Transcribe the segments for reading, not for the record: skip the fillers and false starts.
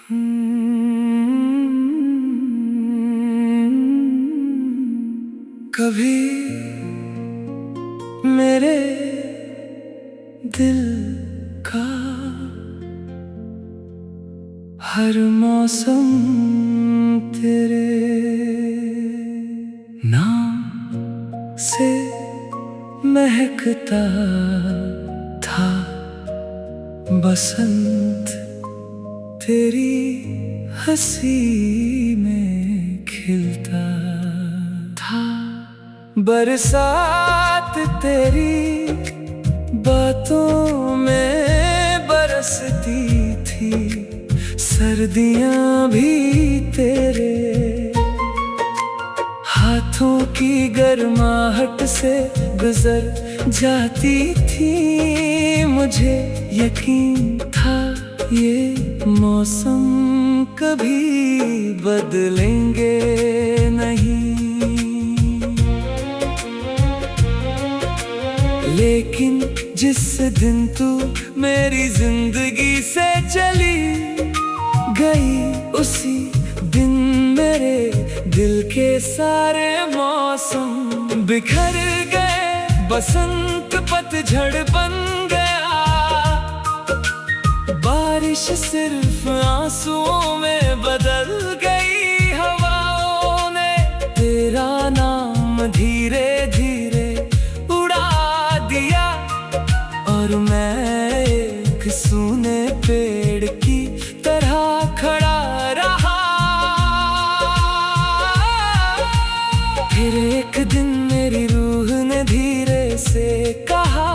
कभी मेरे दिल का हर मौसम तेरे नाम से महकता था। बसंत तेरी हंसी में खिलता था। बरसात तेरी बातों में बरसती थी। सर्दियां भी तेरे हाथों की गर्माहट से गुजर जाती थी। मुझे यकीन था ये मौसम कभी बदलेंगे नहीं, लेकिन जिस दिन तू मेरी जिंदगी से चली गई, उसी दिन मेरे दिल के सारे मौसम बिखर गए। बसंत पतझड़ बन गया। बारिश सिर्फ आंसुओं में बदल गई। हवाओं ने तेरा नाम धीरे धीरे उड़ा दिया, और मैं एक सूने पेड़ की तरह खड़ा रहा। फिर एक दिन मेरी रूह ने धीरे से कहा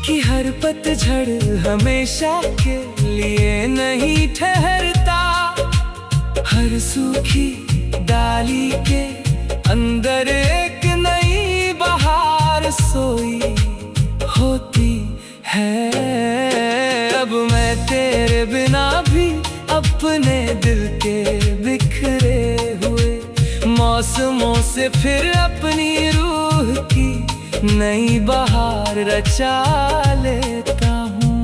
कि हर पतझड़ हमेशा के लिए नहीं ठहरता। हर सूखी डाली के अंदर एक नई बहार सोई होती है। अब मैं तेरे बिना भी अपने दिल के बिखरे हुए मौसमों से फिर अपनी रूह की नई बहार रचा लेता हूँ।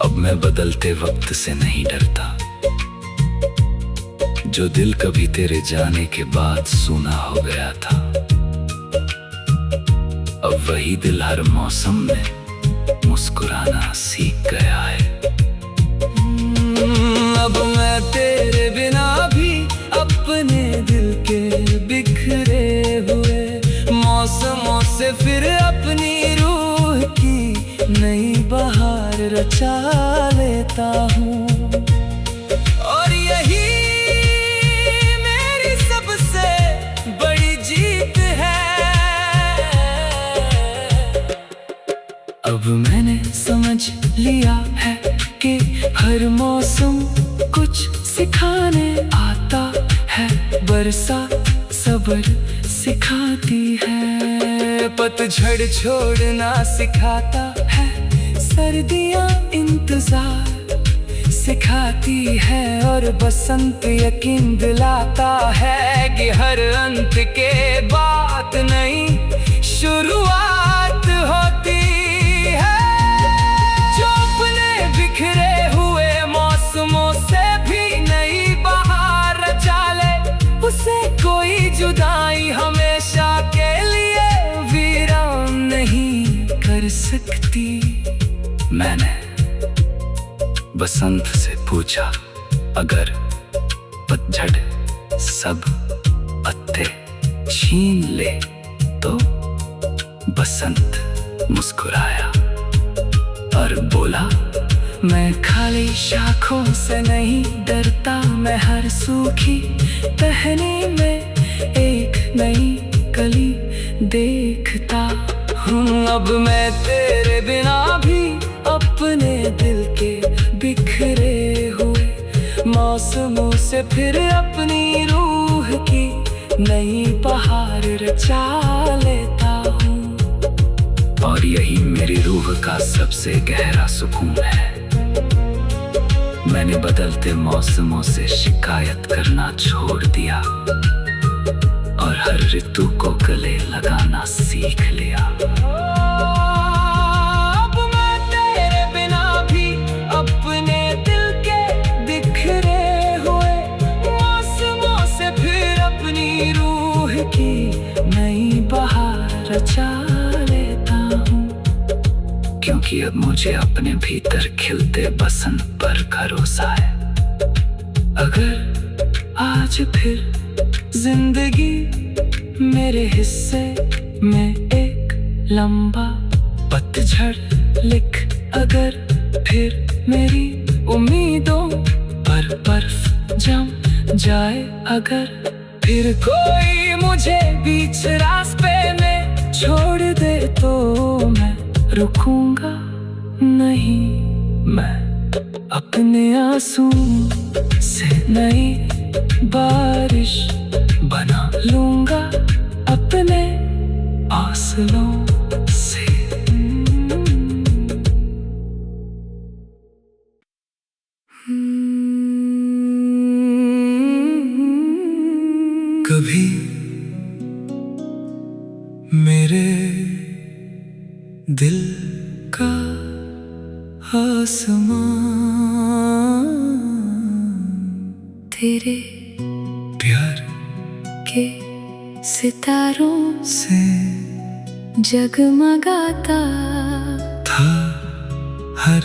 अब मैं बदलते वक्त से नहीं डरता। जो दिल कभी तेरे जाने के बाद सूना हो गया था, अब वही दिल हर मौसम में मुस्कुराना सीख गया है। अब मैं तेरे बिना भी अपने दिल के बिखरे हुए मौसमों से फिर अपनी रूह की नई बहार रचा लेता हूँ। और यही मेरी सबसे बड़ी जीत है। अब मैंने समझ लिया है कि हर मौसम कुछ सिखाने आता है। बरसात सब्र सिखाती है, पतझड़ छोड़ना सिखाता है। सर्दियां इंतजार सिखाती है, और बसंत यकीन दिलाता है कि हर अंत के बाद नई शुरुआत होती है। जो अपने बिखरे हुए मौसमों से भी नई बहार रचा ले, उसे कोई जुदाई हमेशा के लिए वीरान नहीं कर सकती। मैंने बसंत से पूछा, अगर पतझड़ सब पत्ते छीन ले तो? बसंत मुस्कुराया और बोला, मैं खाली शाखों से नहीं डरता। मैं हर सूखी टहनी में एक नई कली देखता हूँ। अब मैं तेरे बिना भी अपने दिल के बिखरे हुए मौसमों से फिर अपनी रूह की नई बहार रचा लेता हूँ। और यही मेरी रूह का सबसे गहरा सुकून है। मैंने बदलते मौसमों से शिकायत करना छोड़ दिया, और हर ऋतु को गले लगाना सीख लिया। अब मैं तेरे बिना भी क्योंकि अब मुझे अपने भीतर खिलते बसंत पर भरोसा है। अगर आज फिर जिंदगी मेरे हिस्से में एक लंबा पतझड़ लिख, अगर फिर मेरी उम्मीदों पर बर्फ जम जाए, अगर फिर कोई मुझे बीच रास्ते में छोड़ दे तो मैं रुकूंगा नहीं। मैं अपने आंसू से नई बारिश बना लूंगा अपने आंसुओं से। कभी मेरे दिल का आसमां तेरे प्यार के सितारों से जगमगाता था। हर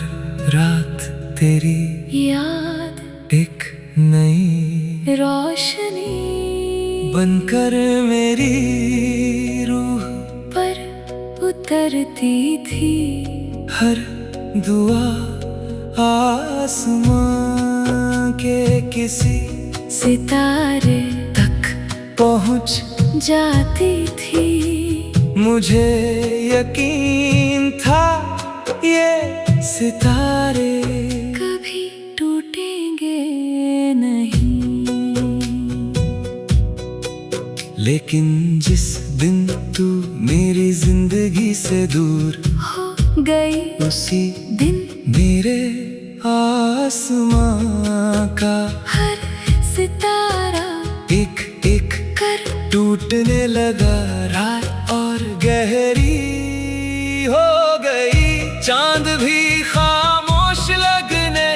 रात तेरी याद एक नई रोशनी बनकर मेरी रूह पर उतरती थी। हर दुआ आसमां के किसी सितारे तक पहुंच जाती थी। मुझे यकीन था ये सितारे कभी टूटेंगे नहीं। लेकिन जिस दिन तू मेरी जिंदगी से दूर हो गई उसी दिन मेरे आसमां का हर सितारा एक एक कर टूटने लगा। रात और गहरी हो गई, चांद भी खामोश लगने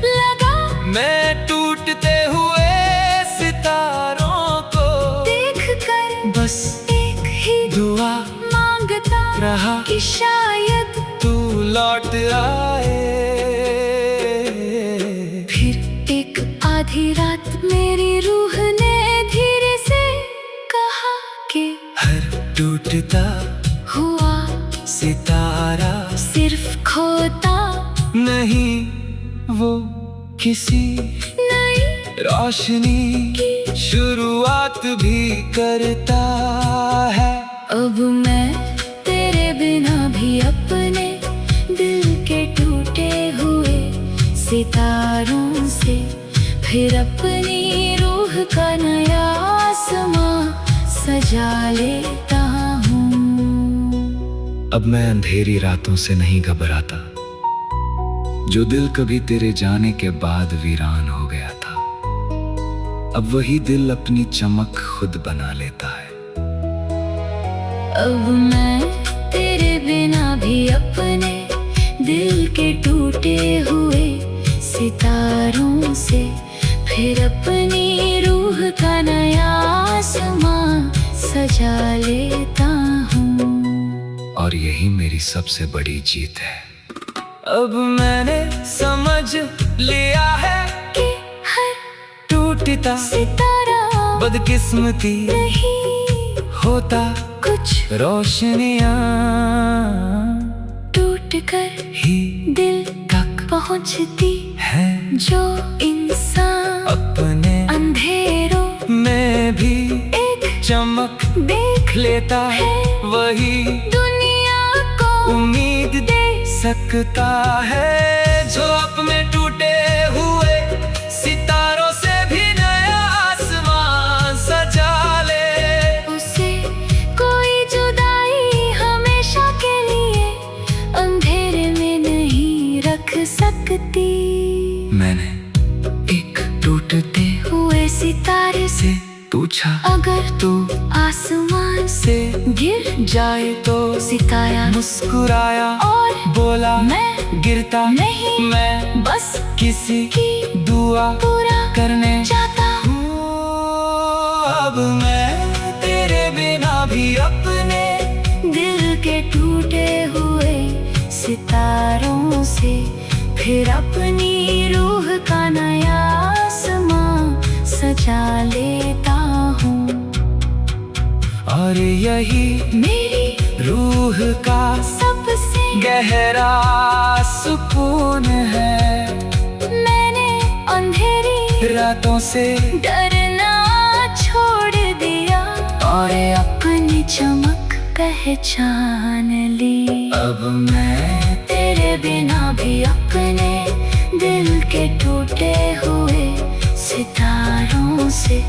लगा। मैं टूटते हुए सितारों को देख कर बस एक ही दुआ मांगता रहा कि शायद तू लौट आए। फिर एक आधी रात मेरी रूह ने धीरे से कहा कि हर टूटता हुआ सितारा सिर्फ खोता नहीं, वो किसी नई रोशनी की शुरुआत भी करता है। अब मैं तेरे बिना भी अपने दिल के टूटे हुए सितारों से फिर अपनी रूह का नया आसमां सजा लेता हूँ। अब मैं अंधेरी रातों से नहीं घबराता, जो दिल कभी तेरे जाने के बाद वीरान हो गया था। अब वही दिल अपनी चमक खुद बना लेता है। अब मैं तेरे बिना भी अपने दिल के टूटे हुए सितारों से फिर अपनी रूह का नया आसमां सजा लेता हूँ। और यही मेरी सबसे बड़ी जीत है। अब मैंने समझ लिया है कि हर टूटता सितारा बदकिस्मती नहीं होता, कुछ रोशनियां टूट कर ही दिल तक पहुंचती है। जो इंसान अपने अंधेरों में भी एक चमक देख लेता है, वही दुनिया को उम्मीद दे सकता है। जो अपने टूटे हुए सितारों से भी नया आसमान सजा ले, उसे कोई जुदाई हमेशा के लिए अंधेरे में नहीं रख सकती। मैंने एक टूटते हुए सितारे से पूछा, अगर तू आसमान से गिर जाए तो सितारा मुस्कुराया और बोला, मैं गिरता नहीं, मैं बस किसी की दुआ पूरा करने चाहता हूँ। अब मैं तेरे बिना भी अपने दिल के टूटे हुए सितारे सितारों से, फिर अपनी रूह का नया आसमां सजा लेता हूँ। और यही मेरी रूह का सबसे गहरा सुकून है। मैंने अंधेरी रातों से डरना छोड़ दिया और अपनी चमक पहचान ली। अब मैं तेरे बिना भी अपने दिल के टूटे हुए सितारों से,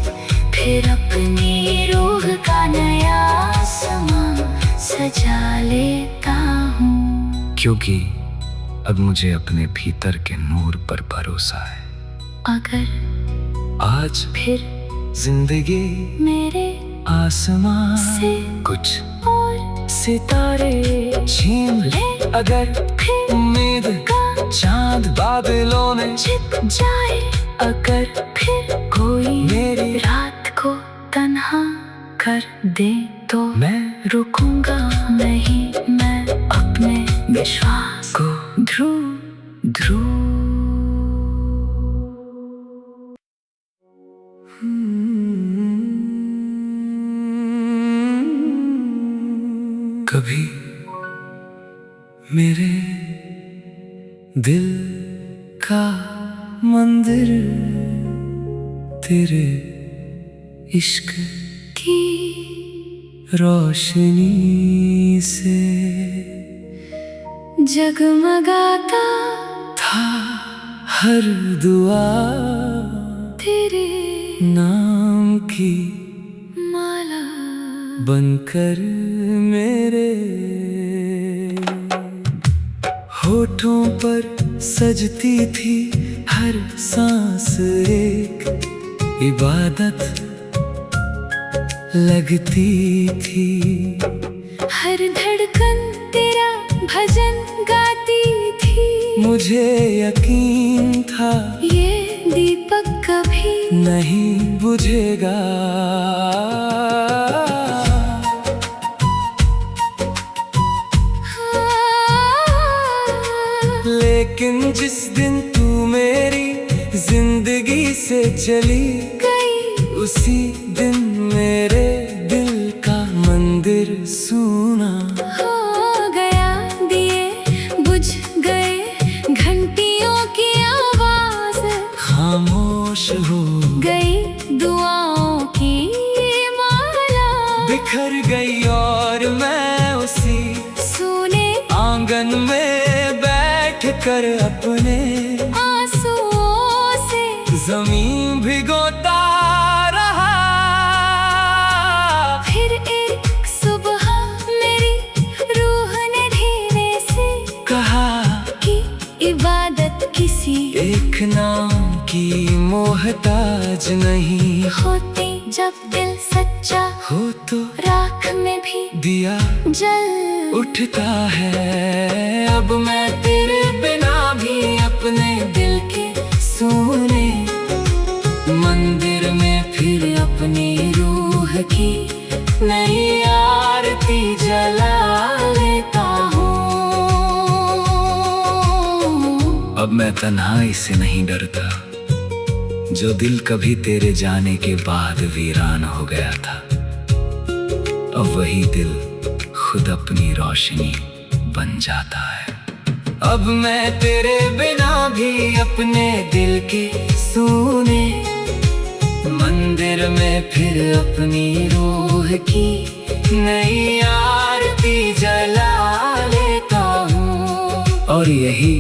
फिर अपनी रूह का नया आसमां सजा लेता हूँ। क्योंकि अब मुझे अपने भीतर के नूर पर भरोसा है। अगर आज फिर जिंदगी मेरे आसमां से कुछ और सितारे छीन ले, अगर फिर उम्मीद का चांद बादलों में छिप जाए, अगर फिर कोई मेरी रात को तन्हा कर दे, तो मैं रुकूंगा नहीं। मैं अपने विश्वास को ध्रुव ध्रुव कभी मेरे दिल का मंदिर तेरे इश्क की रोशनी से जगमगाता था। हर दुआ तेरे नाम की माला बनकर मेरे होठों पर सजती थी। हर सांस एक इबादत लगती थी। हर धड़कन तेरा भजन गाती थी। मुझे यकीन था ये दीपक कभी नहीं बुझेगा। लेकिन जिस दिन तू मेरी जिंदगी से चली गई, उसी दिन मेरे दिल का मंदिर सूना हो गया। दिए बुझ गए, घंटियों की आवाज खामोश हो गई, दुआओं की माला बिखर गई। और मैं उसी सुने आंगन में बैठ कर अपने आंसुओं से जमीन भिगोता रहा। फिर एक सुबह मेरी रूह ने धीरे से कहा कि इबादत किसी एक नाम की मोहताज नहीं होती। जब दिल सच्चा हो तो राख में भी दिया जल उठता है। अब मैं तेरे बिना भी अपने दिल के सोने मंदिर में फिर अपनी रूह की नई आरती जला लेता हूँ। अब मैं तन्हाई से नहीं डरता, जो दिल कभी तेरे जाने के बाद वीरान हो गया था। अब वही दिल खुद अपनी रोशनी बन जाता है। अब मैं तेरे बिना भी अपने दिल के सोने मंदिर में फिर अपनी रूह की नई आरती जला लेता हूँ। और यही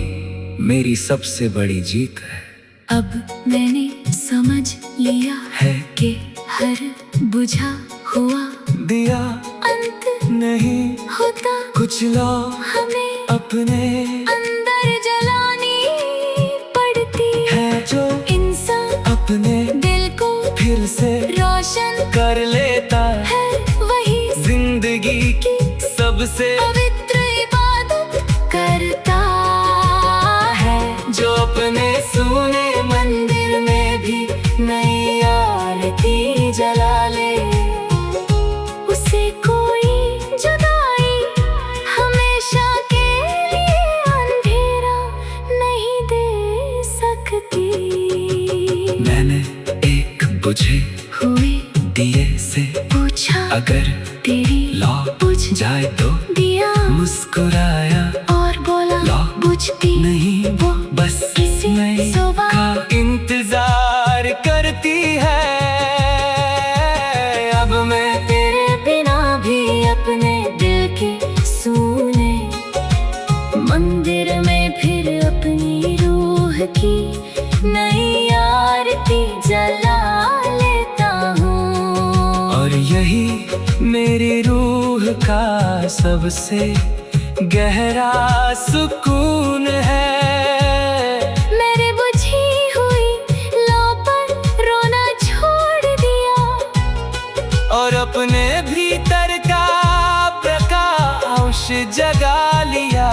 मेरी सबसे बड़ी जीत है। अब मैंने समझ लिया है कि हर बुझा हुआ दिया अंत नहीं होता। कुछ लोग हमें अपने अंदर जलानी पड़ती है, जो इंसान अपने दिल को फिर से रोशन कर लेता है। वही जिंदगी की सबसे पवित्र इबादत करता है, जो अपने सुने मंदिर में भी नई आरती जला ले। उसे कोई जुदाई हमेशा के लिए कुछ भी नहीं, वो बस किसी नए सुबह का इंतजार करती है। अब मैं तेरे बिना भी अपने दिल की सुने, मंदिर में फिर अपनी रूह की नई आरती जला लेता हूँ। और यही मेरी रूह का सबसे गहरा सुकून है। मेरी बुझी हुई लौ पर रोना छोड़ दिया, और अपने भीतर का प्रकाश जगा लिया।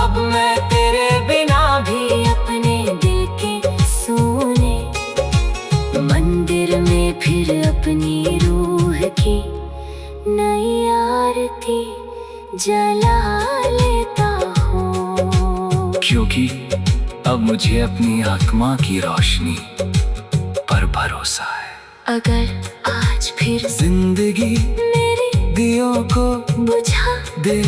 अब मैं तेरे बिना भी अपने दिल के सोने, मंदिर में फिर अपनी रूह की नई आरती जला लेता हूँ। क्योंकि अब मुझे अपनी आत्मा की रोशनी पर भरोसा है। अगर आज फिर जिंदगी मेरे दियों को बुझा दे,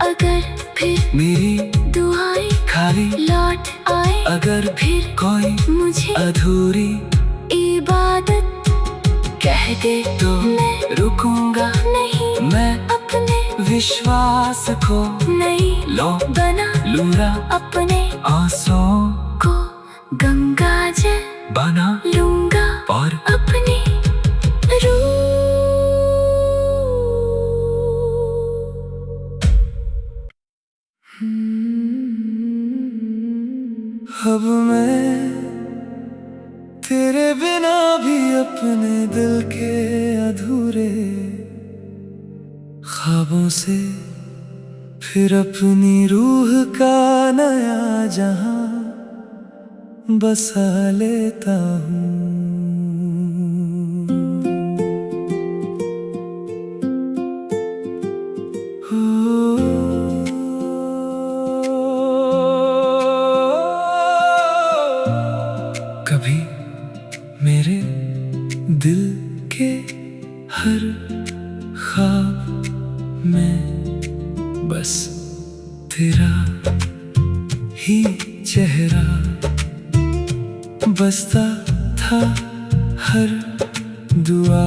अगर फिर मेरी दुआएं खाली लौट आए, अगर फिर कोई मुझे अधूरी इबादत कह दे, तो मैं रुकूंगा नहीं, मैं अपने विश्वास को नहीं लो बना लूंगा, अपने आंसुओं को गंगा जल बना लूंगा, और अपनी रूह। अब मैं तेरे बिना भी अपने दिल के अधूरे ख्वाबों से फिर अपनी रूह का नया जहां बसा लेता हूँ। कभी मेरे दिल के हर ख्वाब में बस तेरा ही चेहरा बसता था, हर दुआ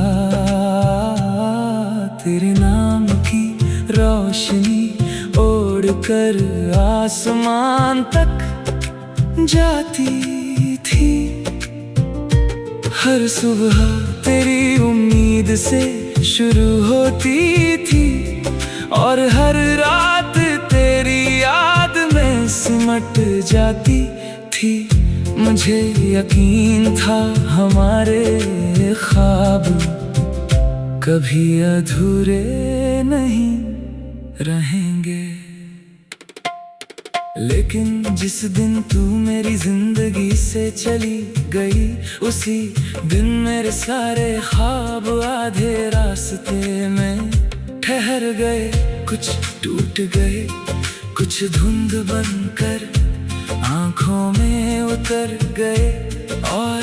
तेरे नाम की रोशनी ओढ़ कर आसमान तक जाती थी। हर सुबह तेरी उम्मीद से शुरू होती थी, और हर रात तेरी याद में सिमट जाती थी। मुझे यकीन था हमारे ख्वाब कभी अधूरे नहीं रहेंगे, लेकिन जिस दिन तू मेरी जिंदगी से चली गई, उसी दिन मेरे सारे ख्वाब आधे रास्ते में ठहर गए। कुछ टूट गए, कुछ धुंध बनकर आंखों में उतर गए, और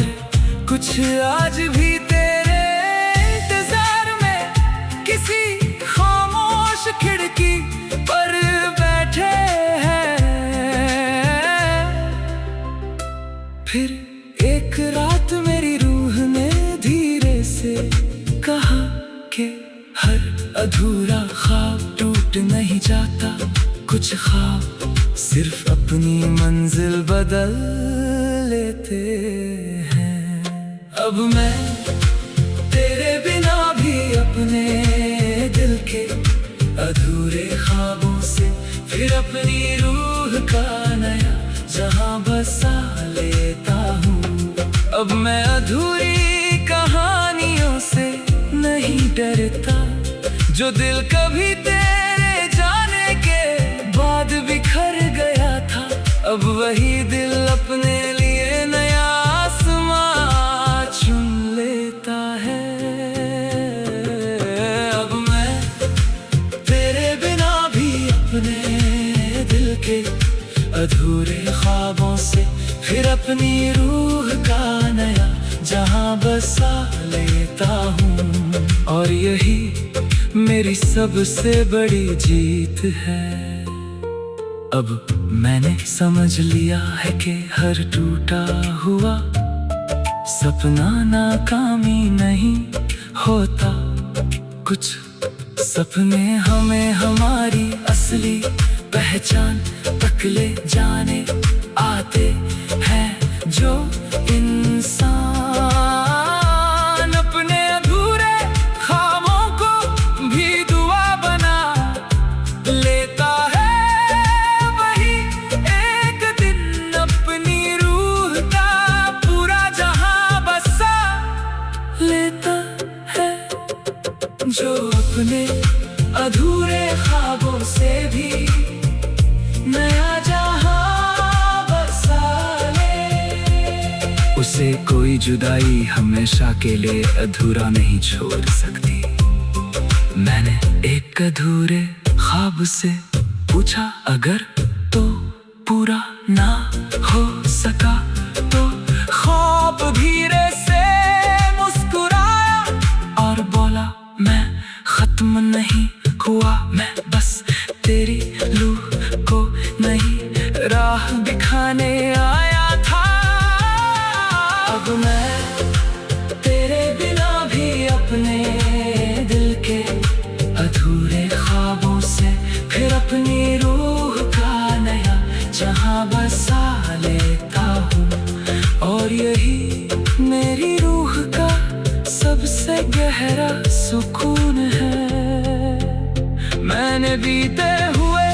कुछ आज भी तेरे इंतजार में किसी खामोश खिड़की पर बैठे हैं। फिर एक रात मेरी रूह ने धीरे से कहा कि हर अधूरा ख्वाब टूट नहीं जाता, कुछ ख्वाब सिर्फ अपनी मंजिल बदल लेते हैं। अब मैं तेरे बिना भी अपने दिल के अधूरे ख्वाबों से फिर अपनी रूह का नया जहां बसा लेता हूँ। अब मैं अधूरी कहानियों से नहीं डरता, जो दिल कभी तेरे जाने के बाद बिखर गया था। अब वही दिल अपने लिए नया आसमां चुन लेता है। अब मैं तेरे बिना भी अपने दिल के अधूरे ख्वाबों से फिर अपनी रूह का नया जहां बसा लेता हूँ। और यही मेरी सबसे बड़ी जीत है। अब मैंने समझ लिया है कि हर टूटा हुआ सपना नाकामी नहीं होता। कुछ सपने हमें हमारी असली पहचान तक ले जाने आते हैं। जो इंसान अपने अधूरे ख्वाबों को भी दुआ बना लेता है, वही एक दिन अपनी रूह का पूरा जहां बसा लेता है। जो अपने अधूरे ख्वाबों से भी नया जहां बसा ले, उसे कोई जुदाई हमेशा के लिए अधूरा नहीं छोड़ सकती। मैंने एक अधूरे ख्वाब से पूछा, अगर तो पूरा ना हो सका तो ख्वाब धीरे से मुस्कुराया और बोला, मैं खत्म नहीं हुआ, मैं बस तेरी रूह को नई राह दिखाने आया था। अब मैं तेरे बिना भी अपने दिल के अधूरे ख्वाबों से फिर अपनी रूह का नया जहां बसा लेता हूँ। और यही मेरी रूह का सबसे गहरा सुकून है। मैंने बीते हुए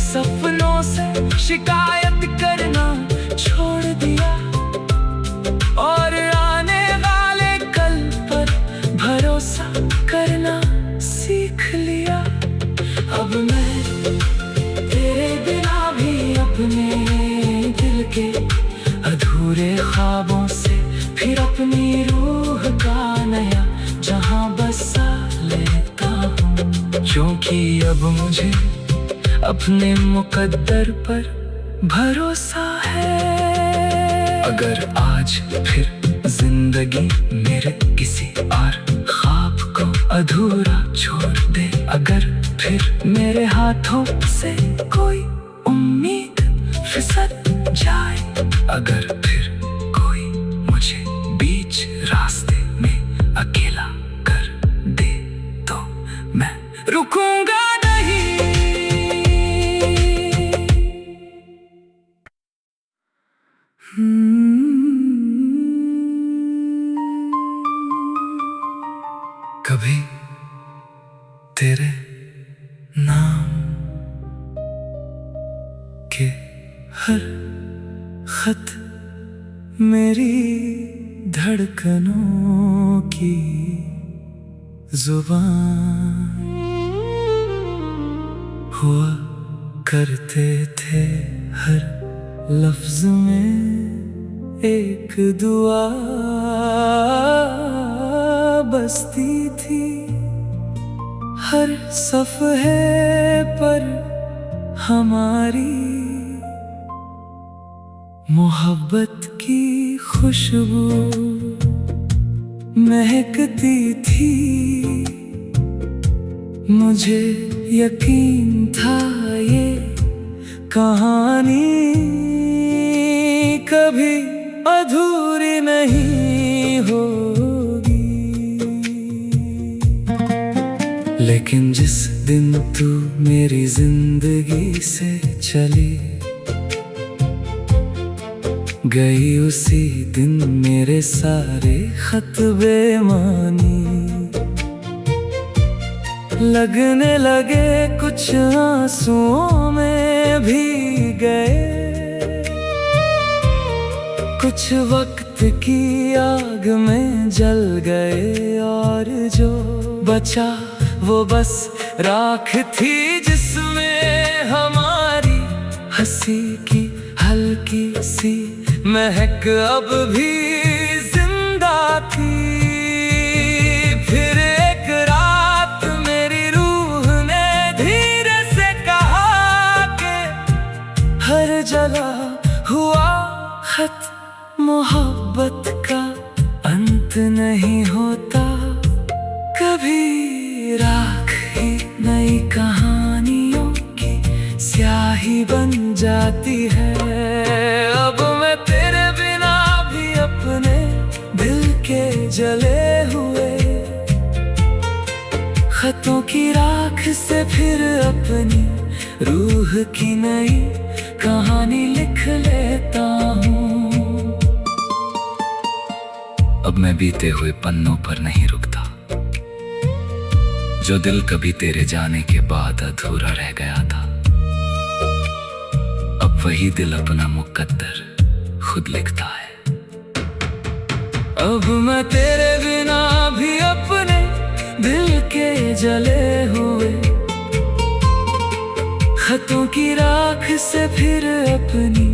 सपनों से शिकायत करना छोड़ दिया और आने वाले कल पर भरोसा करना सीख लिया। अब मैं तेरे बिना भी अपने दिल के अधूरे ख्वाबों से फिर अपनी रूह का नया जहां बसा लेता हूँ। क्योंकि अब मुझे अपने मुकद्दर पर भरोसा है। अगर आज फिर जिंदगी मेरे किसी और ख्वाब को अधूरा छोड़ दे, अगर फिर मेरे हाथों से कोई उम्मीद फिसल जाए, अगर फिर कोई मुझे बीच रास्ते में अकेला कर दे, तो मैं रुकूंगा नहीं। कभी तेरे नाम के हर खत मेरी धड़कनों की जुबान हुआ करते थे। हर लफ्ज में एक दुआ बसती थी। हर सफ़हे पर हमारी मोहब्बत की खुशबू महकती थी। मुझे यकीन था ये कहानी कभी अधूरी नहीं होगी, लेकिन जिस दिन तू मेरी जिंदगी से चली गई, उसी दिन मेरे सारे खत बेमानी लगने लगे। कुछ आंसुओं में भी गए, कुछ वक्त की आग में जल गए, और जो बचा वो बस राख थी, जिसमें हमारी हंसी की हल्की सी महक अब भी जिंदा थी। फिर एक रात मेरी रूह ने धीरे से कहा कि हर जला हुआ खत मोहब्बत का अंत नहीं होता। कभी राख ही नई कहानियों की स्याही बन जाती है। अब मैं तेरे बिना भी अपने दिल के जले हुए खतों की राख से फिर अपनी रूह की नई कहानी लिख लेता हूँ। अब मैं बीते हुए पन्नों पर नहीं रुकता, जो दिल कभी तेरे जाने के बाद अधूरा रह गया था। अब वही दिल अपना मुकद्दर खुद लिखता है। अब मैं तेरे बिना भी अपने दिल के जले हुए खतों की राख से फिर अपनी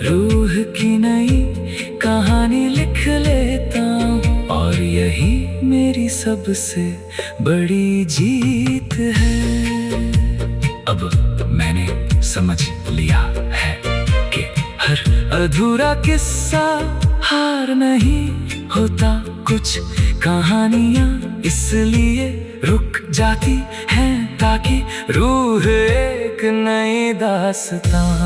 रूह की नई कहानी लिख लेता हूँ। और यही मेरी सबसे बड़ी जीत है। अब मैंने समझ लिया है कि हर अधूरा किस्सा हार नहीं होता। कुछ कहानियां इसलिए रुक जाती हैं ताकि रूह एक नई दास्तां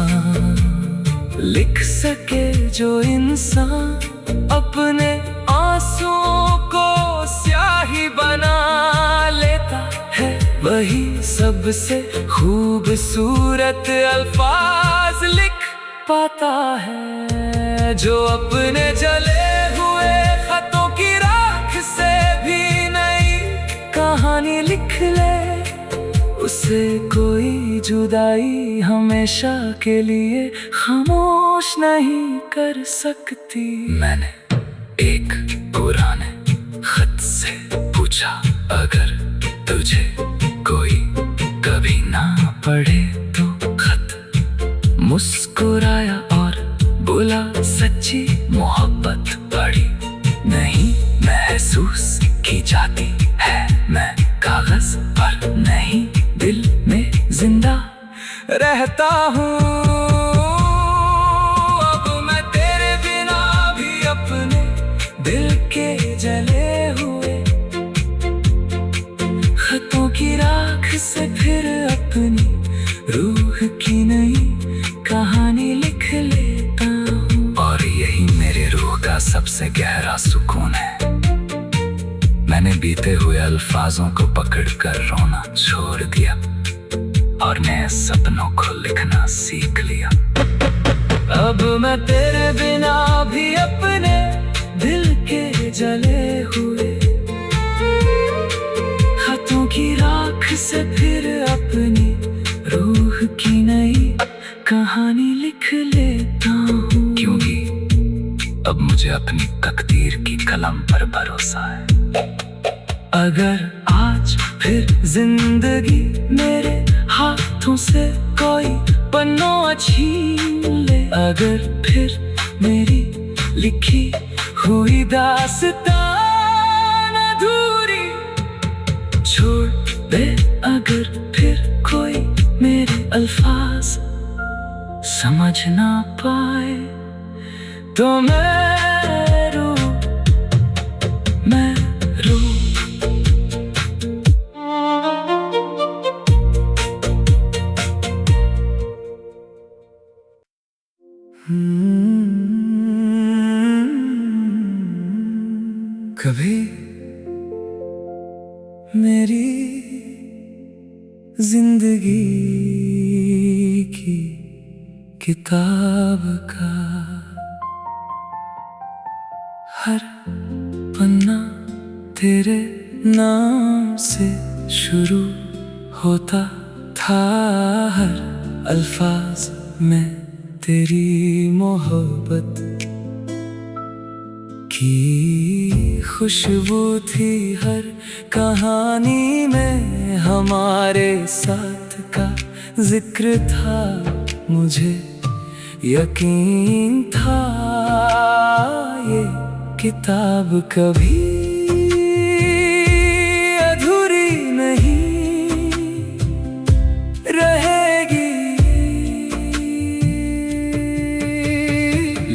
लिख सके। जो इंसान अपने आंसुओं को स्याही बना लेता है, वही सबसे खूबसूरत अल्फाज लिख पाता है। जो अपने जले हुए खतों की राख से भी नई कहानी लिख ले, उसे कोई जुदाई हमेशा के लिए खामोश नहीं कर सकती। मैंने एक पुराने खत से पूछा, अगर तुझे कोई कभी ना पढ़े तो खत। मुस्कुराया और बोला, सच्ची मोहब्बत बड़ी नहीं महसूस की जाती है। मैं कागज पर नहीं दिल में जिंदा रहता हूँ। अब मैं तेरे बिना भी अपने दिल के जले हुए खतों की राख से फिर अपनी रूह की नई कहानी लिख लेता हूँ। और यही मेरे रूह का सबसे गहरा सुकून है। मैंने बीते हुए अल्फाजों को पकड़कर रोना छोड़ दिया और नए सपनों को लिखना सीख लिया। अब मैं तेरे बिना भी अपने दिल के जले हुए खतों की राख से फिर अपनी रूह की नई कहानी लिख लेता हूँ। क्योंकि अब मुझे अपनी तकदीर की कलम पर भरोसा है। अगर आज फिर जिंदगी मेरे हाथों से कोई पन्ना छीन ले, अगर फिर मेरी लिखी हुई दास्तां अधूरी छोड़ दे, अगर फिर कोई मेरे अल्फाज समझ ना पाए, तो मैं रो कभी मेरी जिंदगी की किताब का हर पन्ना तेरे नाम से शुरू होता था। हर अल्फाज में तेरी मोहब्बत की खुशबू थी। हर कहानी में हमारे साथ का जिक्र था। मुझे यकीन था ये किताब कभी अधूरी नहीं रहेगी।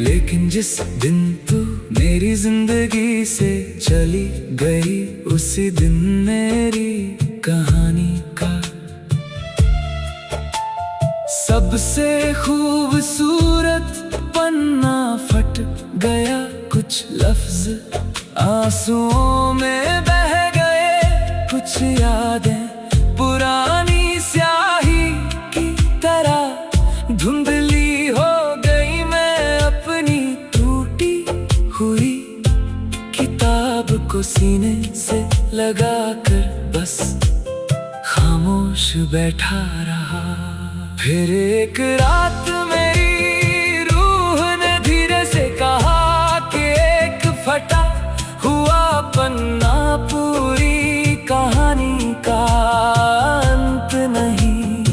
लेकिन जिस दिन तू मेरी जिंदगी से चली गई, उसी दिन मेरी कहानी का सबसे से खूबसूरत पन्ना फट गया, कुछ लफ्ज आंसुओं में बह गए, कुछ यादें पुरानी स्याही की तरह धुंधली हो गई। मैं अपनी टूटी हुई किताब को सीने से लगाकर बस खामोश बैठा रहा। फिर एक रात मेरी रूह ने धीरे से कहा कि एक फटा हुआ पन्ना पूरी कहानी का अंत नहीं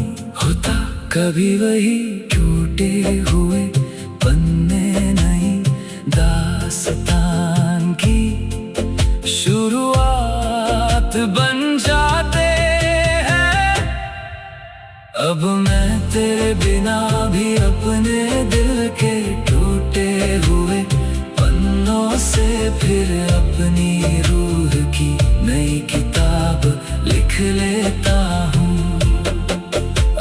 होता। कभी वही टूटे हुए पन्ने नहीं दास्तान की शुरुआत बन जाते हैं। अब मैं तेरे बिना भी अपने दिल के टूटे हुए पन्नों से फिर अपनी रूह की नई किताब लिख लेता हूँ।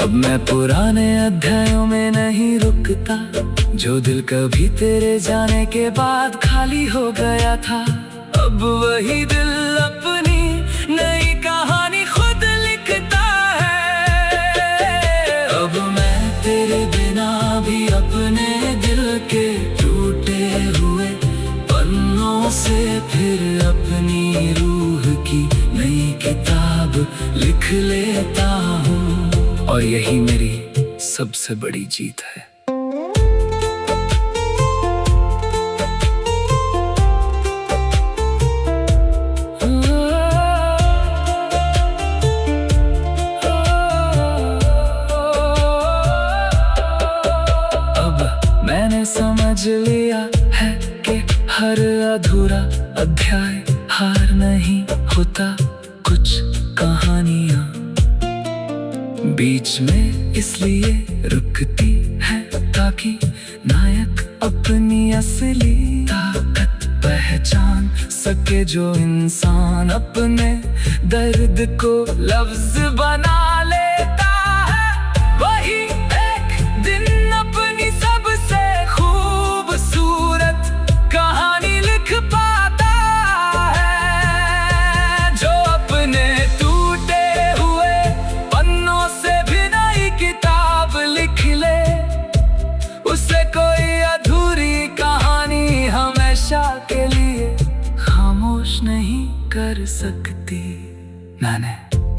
अब मैं पुराने अध्यायों में नहीं रुकता, जो दिल कभी तेरे जाने के बाद खाली हो गया था। अब वही दिल अपनी नई कहानी खुद लिखता है। अब मैं तेरे बिना भी अपने दिल के टूटे हुए पन्नों से फिर अपनी रूह की नई किताब लिख लेता हूँ। और यही मेरी सबसे बड़ी जीत है। समझ लिया है कि हर अधूरा अध्याय हार नहीं होता। कुछ कहानियां बीच में इसलिए रुकती है ताकि नायक अपनी असली ताकत पहचान सके। जो इंसान अपने दर्द को लफ्ज बना लेता है, वही एक दिन अपनी सबसे खूबसूरत कहानी लिख पाता है। जो अपने टूटे हुए पन्नों से भी नई किताब लिख ले, उसे कोई अधूरी कहानी हमेशा के लिए खामोश नहीं कर सकती। मैंने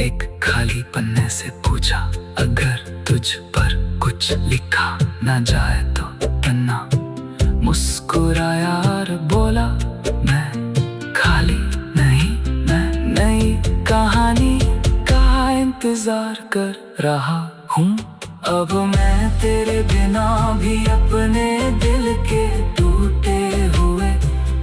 एक खाली पन्ने से पूछा, अगर तुझ पर कुछ लिखा ना जाए तो पन्ना मुस्कुराया और बोला, मैं खाली नहीं, मैं नई कहानी का इंतजार कर रहा हूँ। अब मैं तेरे बिना भी अपने दिल के टूटे हुए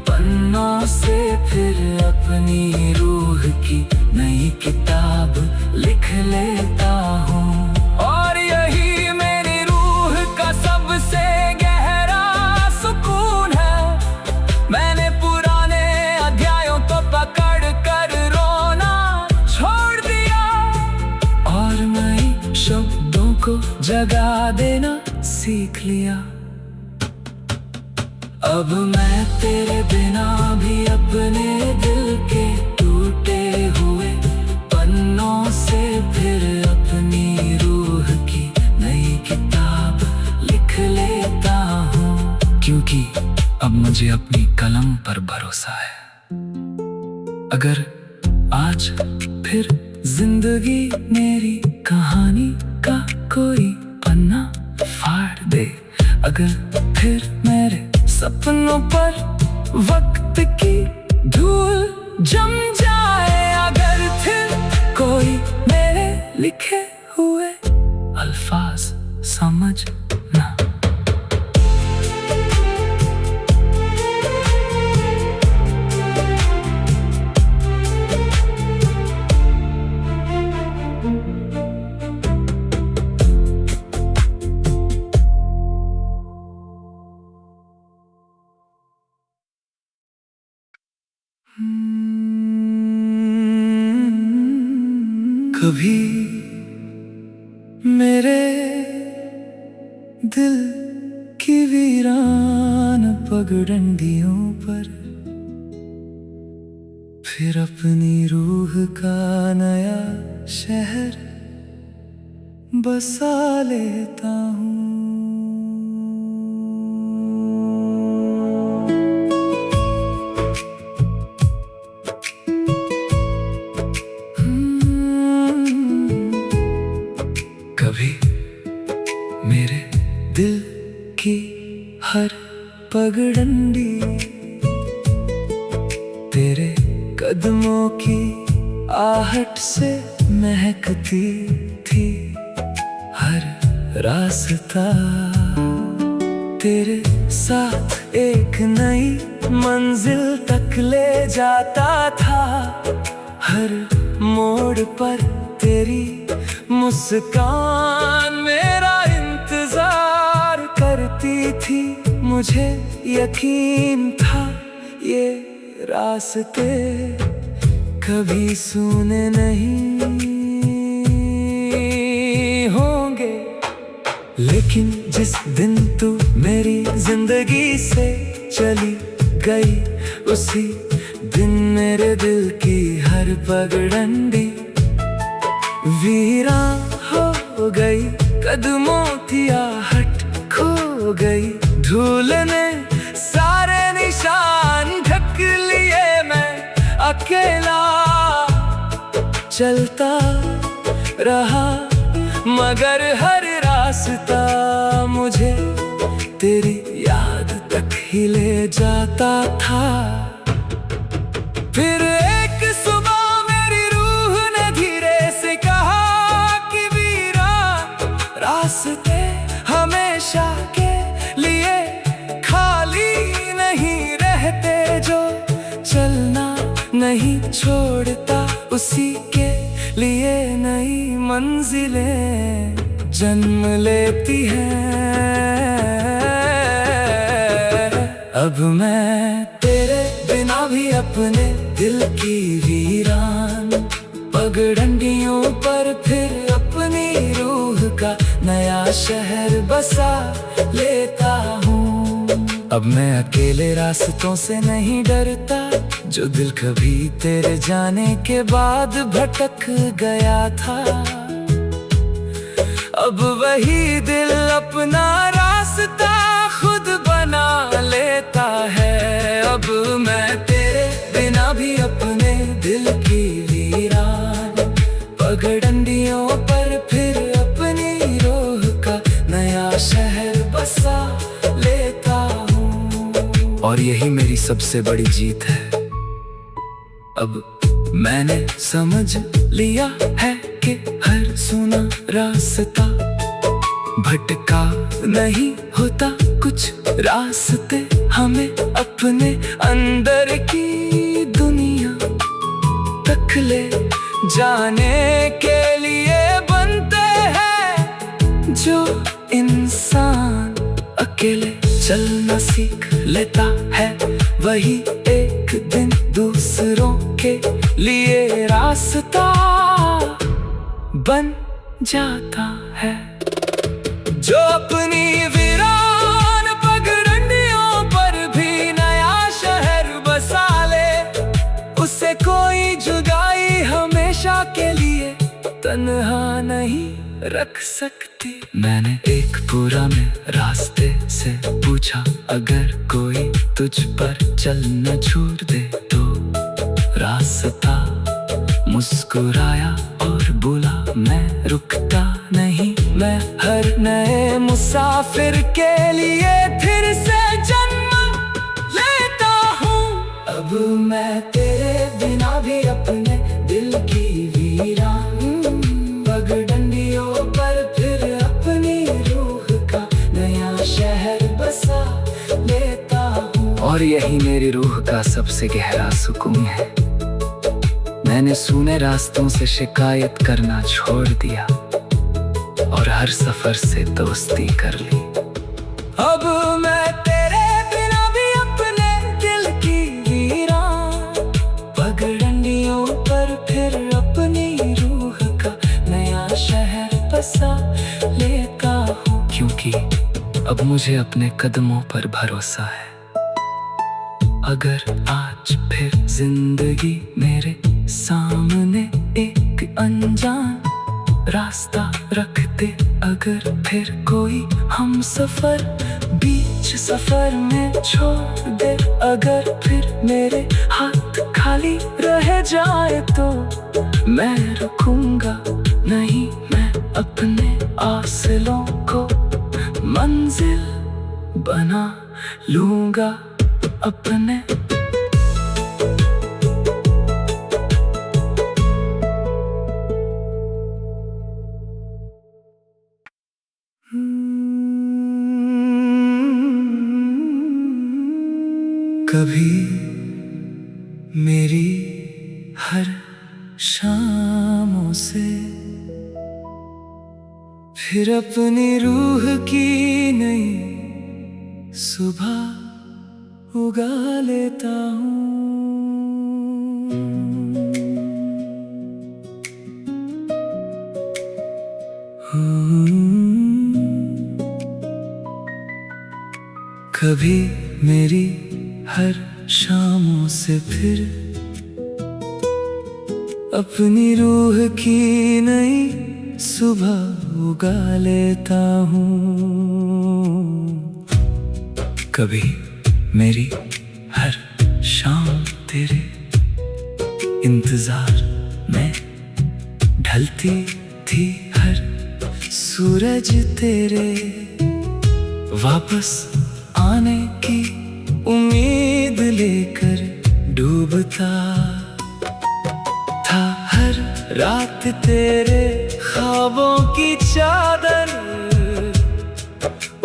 पन्नों से फिर अपनी रूह की नई किताब लिख लेता हूँ। और यही मेरी रूह का सबसे गहरा सुकून है। मैंने पुराने अध्यायों को पकड़ कर रोना छोड़ दिया और नई शब्दों को जगा देना सीख लिया। अब मैं तेरे बिना भी अपने दिल के टूटे हुए पन्नों से फिर अपनी रूह की नई किताब लिख लेता हूँ। क्योंकि अब मुझे अपनी कलम पर भरोसा है। अगर आज फिर जिंदगी मेरी कहानी का कोई पन्ना फाड़ दे, अगर फिर मेरे सपनों पर वक्त की धूल जम जाए, अगर फिर कोई मेरे लिखे हुए अल्फाज समझ ना। कभी मेरे दिल की वीरान पगडंडियों पर फिर अपनी रूह का नया शहर बसा लेता हूँ। कभी मेरे दिल की हर पगडंडी तेरे कदमों की आहट से महकती थी। हर रास्ता तेरे साथ एक नई मंजिल तक ले जाता था। हर मोड़ पर तेरी मुस्कान मेरा इंतजार करती थी। मुझे यकीन था ये रास्ते कभी सूने नहीं होंगे, लेकिन जिस दिन तू मेरी जिंदगी से चली गई उसी दिन मेरे दिल की हर पगडंडी वीरान हो गई। कदमों की आहट खो गई, धूल ने सारे निशान ढक लिए। मैं अकेला चलता रहा मगर हर रास्ता मुझे तेरी याद तक ही ले जाता था। फिर एक सुबह मेरी रूह ने धीरे से कहा कि वीरान रास्ते हमेशा के लिए खाली नहीं रहते। जो चलना नहीं छोड़ता उसी के लिए नई मंजिलें जन्म लेती हैं। अब मैं तेरे बिना भी अपने दिल की वीरान पगडंडियों पर फिर अपनी रूह का नया शहर बसा लेता हूँ। अब मैं अकेले रास्तों से नहीं डरता, जो दिल कभी तेरे जाने के बाद भटक गया था। अब वही दिल अपना रास्ता खुद बना लेता है। अब मैं तेरे बिना भी अपने दिल की वीरान पगडंडियों पर फिर अपनी रूह का नया शहर बसा लेता हूँ। और यही मेरी सबसे बड़ी जीत है। अब मैंने समझ लिया है कि हर सुना रास्ता भटका नहीं होता। कुछ रास्ते हमें अपने अंदर की दुनिया तक ले जाने के लिए बनते हैं। जो इंसान अकेले चलना सीख लेता है वही एक दिन दूसरों के लिए रास्ता बन जाता है। जो अपनी वीरान पगडंडियों पर भी नया शहर बसा ले, उसे कोई जुदाई हमेशा के लिए तन्हा नहीं रख सकती। मैंने एक पुराने रास्ते से पूछा, अगर कोई तुझ पर चलना छोड़ दे तो? रास्ता मुस्कुराया और बोला, मैं रुकता नहीं। मैं हर नए मुसाफिर के लिए फिर से जन्म लेता हूँ। अब मैं तेरे बिना भी अपने दिल की वीरान पगडंडियों पर फिर अपनी रूह का नया शहर बसा लेता हूँ। और यही मेरी रूह का सबसे गहरा सुकून है। मैंने सूने रास्तों से शिकायत करना छोड़ दिया और हर सफर से दोस्ती कर ली। अब मैं तेरे बिना भी अपने दिल की वीरान पगडंडियों पर फिर अपनी रूह का नया शहर बसा लेता हूँ। क्योंकि मुझे अपने कदमों पर भरोसा है। अगर आज फिर जिंदगी मेरे सामने एक अनजान रास्ता रख दे, अगर फिर कोई हम सफर बीच सफर में छोड़ दे, अगर फिर मेरे हाथ खाली रह जाए तो मैं रुकूंगा नहीं, मैं अपने आसलों को मंजिल बना लूंगा अपने। कभी मेरी हर शामों से फिर अपनी रूह की नई सुबह उगा लेता हूँ। कभी मेरी हर शामों से फिर अपनी रूह की नई सुबह उगा लेता हूँ। कभी मेरी हर शाम तेरे इंतजार में ढलती थी, हर सूरज तेरे वापस आने की उम्मीद लेकर डूबता था, हर रात तेरे ख्वाबों की चादर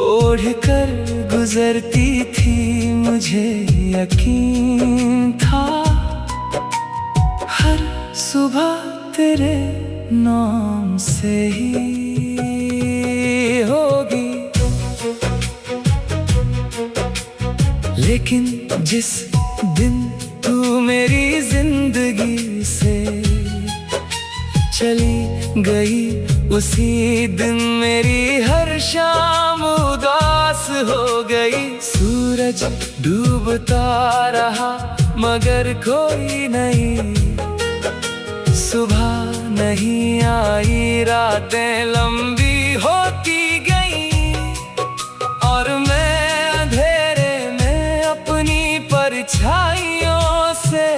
ओढ़कर गुजरती थी, मुझे यकीन था हर सुबह तेरे नाम से ही होगी। लेकिन जिस दिन तू मेरी जिंदगी से चली गई, उसी दिन मेरी हर शाम उदास हो गई। सूरज डूबता रहा मगर कोई नहीं सुबह नहीं आई, रातें लंबी होती गई और मैं अंधेरे में अपनी परछाइयों से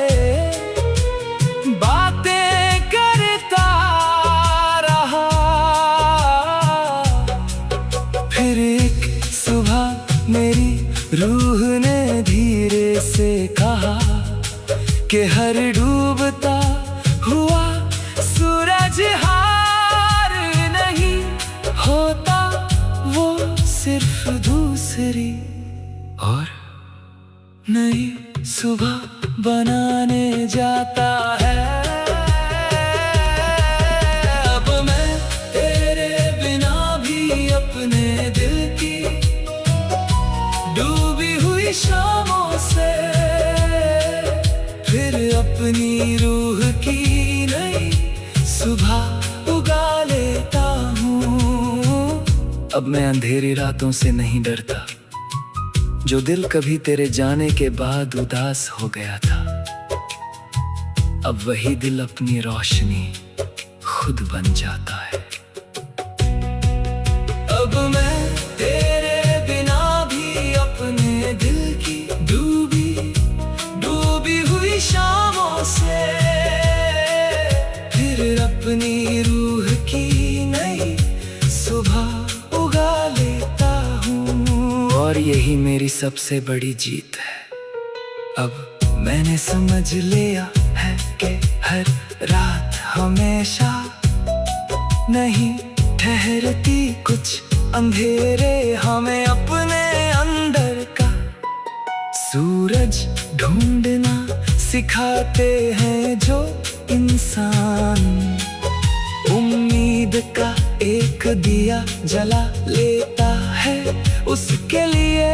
बातें करता रहा। फिर एक सुबह मेरी रूह ने धीरे से कहा कि हर डूबता हुआ सूरज हार नहीं होता, वो सिर्फ दूसरी और नई सुबह बनाने जाता है। अब मैं तेरे बिना भी अपने दिल की डूबी हुई शामों से फिर अपनी रूह की नई सुबह उगा लेता हूँ। अब मैं अंधेरी रातों से नहीं डरता, जो दिल कभी तेरे जाने के बाद उदास हो गया था, अब वही दिल अपनी रोशनी खुद बन जाता है। अब मैं तेरे बिना भी अपने दिल की डूबी हुई शामों से फिर अपनी रूह की नई सुबह उगा लेता हूँ। और यही मेरी सबसे बड़ी जीत है। अब मैंने समझ लिया है कि हर रात हमेशा नहीं ठहरती, कुछ अंधेरे हमें अपने अंदर का सूरज ढूंढना सिखाते हैं, जो इंसान उम्मीद का एक दिया जला लेता है, उसके लिए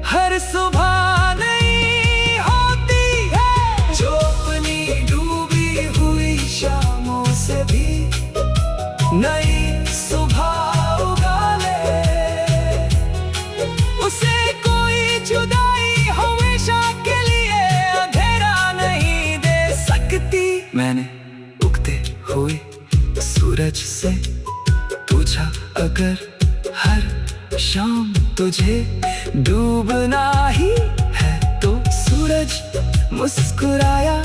हर सुबह नहीं होती है, जो अपनी डूबी हुई शामों से भी नई सुबह उगा ले। मुझे डूबना ही है। तो सूरज मुस्कुराया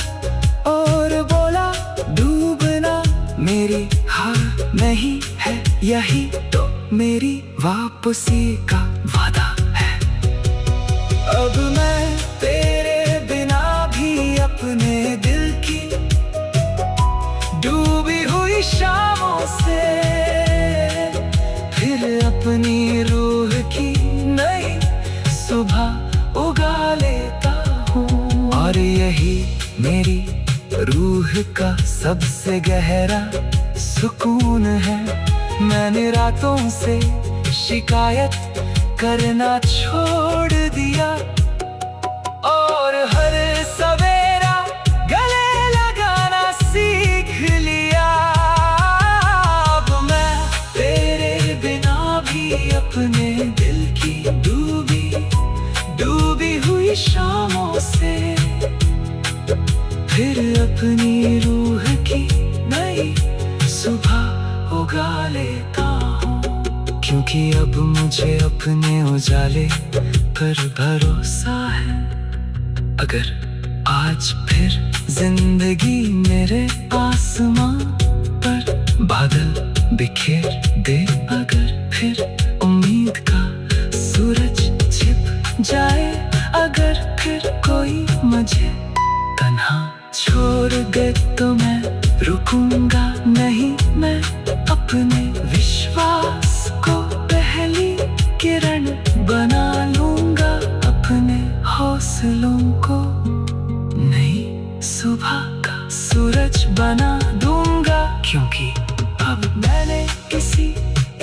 और बोला, डूबना मेरी हार नहीं है, यही तो मेरी वापसी का वादा है। अब मैं तेरे बिना भी अपने दिल की डूबी हुई शामों से फिर अपनी रूह की नई सुबह उगा लेता हूँ। और यही मेरी रूह का सबसे गहरा सुकून है। मैंने रातों से शिकायत करना छोड़ दिया और हर सवेरा गले लगाना सीख लिया। अब मैं तेरे बिना भी अपने दिल की डूबी हुई शामों से फिर अपनी रूह की नई सुबह उगा लेता हूँ। क्योंकि अब मुझे अपने उजाले पर भरोसा है। अगर आज फिर जिंदगी मेरे आसमां पर बादल बिखेर दे, अगर फिर उम्मीद का सूरज छिप जाए, अगर फिर कोई मुझे तन्हा छोड़ दे, तो मैं रुकूंगा नहीं। मैं अपने विश्वास को पहली किरण बना लूंगा, अपने हौसलों को नई सुबह का सूरज बना दूंगा। क्योंकि अब मैंने किसी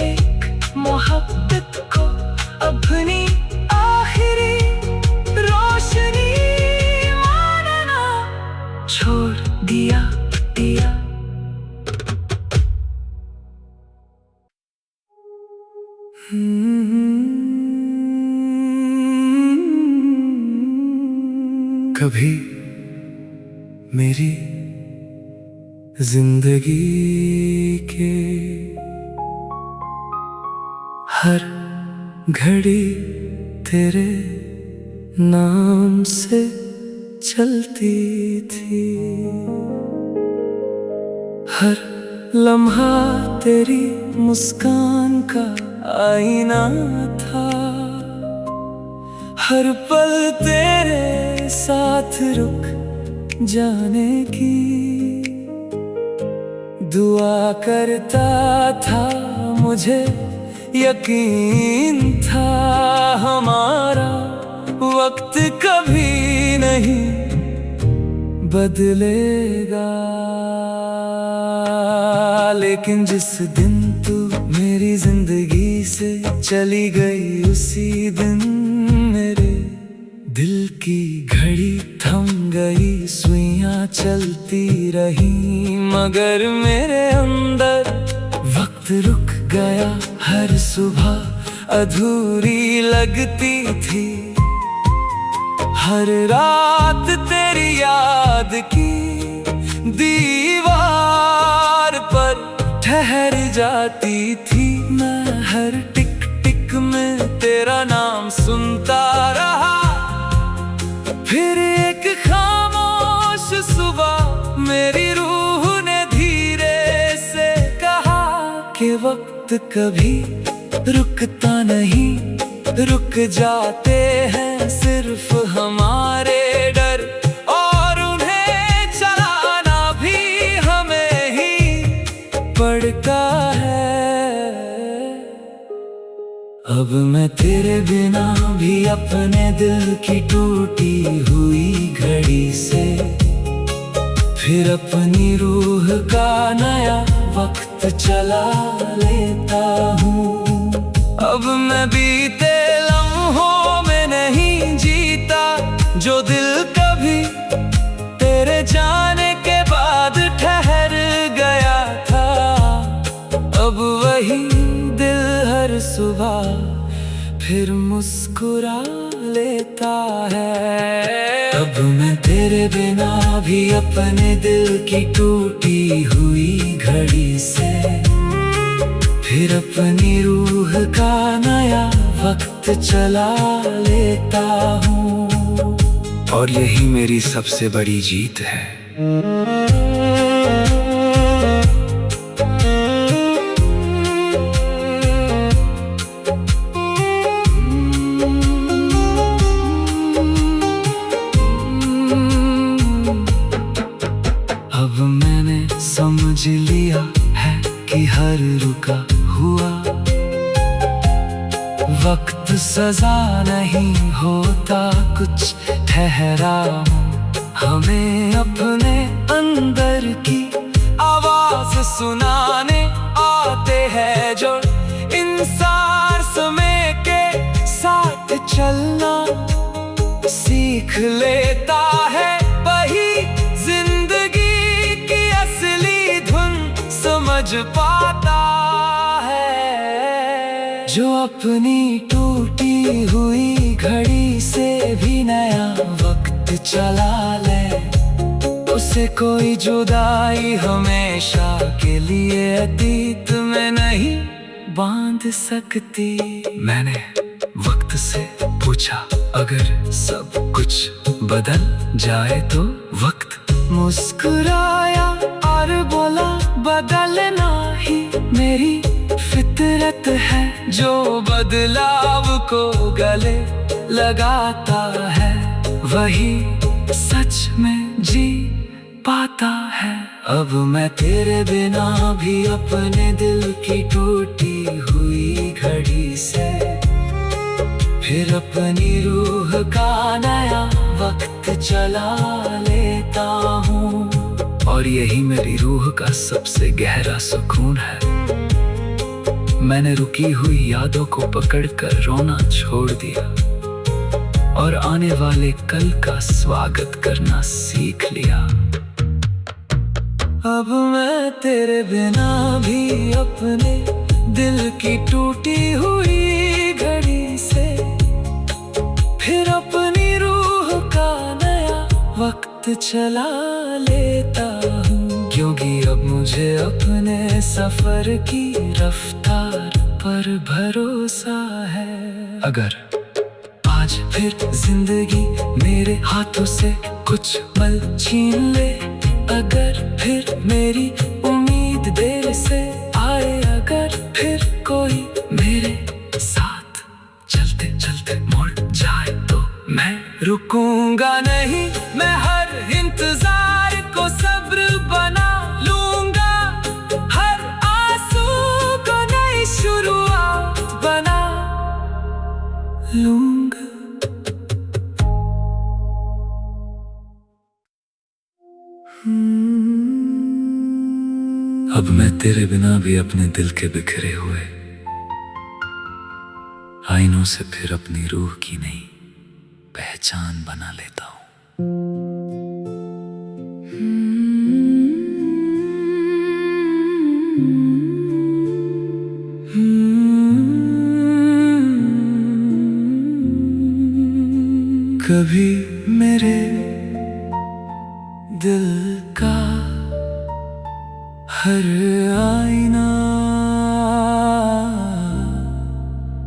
एक मोहब्बत को अपनी आखिरी रोशनी मानना छोड़ दिया। कभी मेरी जिंदगी के हर घड़ी तेरे नाम से चलती थी, हर लम्हा तेरी मुस्कान का आईना था, हर पल तेरे साथ रुक जाने की दुआ करता था। मुझे यकीन था हमारा वक्त कभी नहीं बदलेगा। लेकिन जिस दिन तू मेरी जिंदगी से चली गई, उसी दिन मेरे दिल की घड़ी थम गई। सुइयां चलती रही मगर मेरे अंदर वक्त रुक गया। हर सुबह अधूरी लगती थी, हर रात तेरी याद की दीवार पर ठहर जाती थी। मैं हर टिक टिक में तेरा नाम सुनता रहा। फिर एक खामोश सुबह मेरी रूह ने धीरे से कहा कि वक्त कभी रुकता नहीं, रुक जाते हैं सिर्फ हमारे डर, और उन्हें चलाना भी हमें ही पड़ता है। अब मैं तेरे बिना भी अपने दिल की टूटी हुई घड़ी से फिर अपनी रूह का नया वक्त चला लेता हूँ। अब मैं बीते लम्हों में नहीं जीता, जो दिल कभी तेरे जाने के बाद ठहर गया था। अब वही दिल हर सुबह फिर मुस्कुरा लेता है। अब मैं तेरे बिना भी अपने दिल की टूटी हुई घड़ी से फिर अपनी रूह का नया वक्त चला लेता हूँ। और यही मेरी सबसे बड़ी जीत है। अब मैंने समझ लिया है कि हर रुका हुआ वक्त सजा नहीं होता, कुछ ठहरा हमें अपने अंदर की आवाज सुनाने आते हैं जो इंसान समय के साथ चलना सीख लेता है, वही जिंदगी की असली धुन समझ पाता है। जो अपनी टूटी हुई घड़ी से भी नया वक्त चला ले, उसे कोई जुदाई हमेशा के लिए अतीत में नहीं बांध सकती। मैंने वक्त से पूछा, अगर सब कुछ बदल जाए तो? वक्त मुस्कुराया और बोला, बदलना ही मेरी फितरत है, जो बदलाव को गले लगाता है वही सच में जी पाता है। अब मैं तेरे बिना भी अपने दिल की टूटी हुई घड़ी से फिर अपनी रूह का नया वक्त चला लेता हूँ। और यही मेरी रूह का सबसे गहरा सुकून है। मैंने रुकी हुई यादों को पकड़कर रोना छोड़ दिया और आने वाले कल का स्वागत करना सीख लिया। अब मैं तेरे बिना भी अपने दिल की टूटी हुई घड़ी से फिर अपनी रूह का नया वक्त चला लेता हूँ, क्योंकि अब मुझे अपने सफर की रफ्तार पर भरोसा है। अगर आज फिर जिंदगी मेरे हाथों से कुछ पल छीन ले, अगर फिर मेरी उम्मीद देर से आए, अगर फिर कोई मेरे साथ चलते चलते मुड़ जाए, तो मैं रुकूंगा नहीं। मैं हर इंतजार को सब्र बना लूंगा, हर आंसू को नई शुरुआत बना लूंगा। अब मैं तेरे बिना भी अपने दिल के बिखरे हुए आईनों से फिर अपनी रूह की नई पहचान बना लेता हूँ। कभी मेरे दिल का हर आईना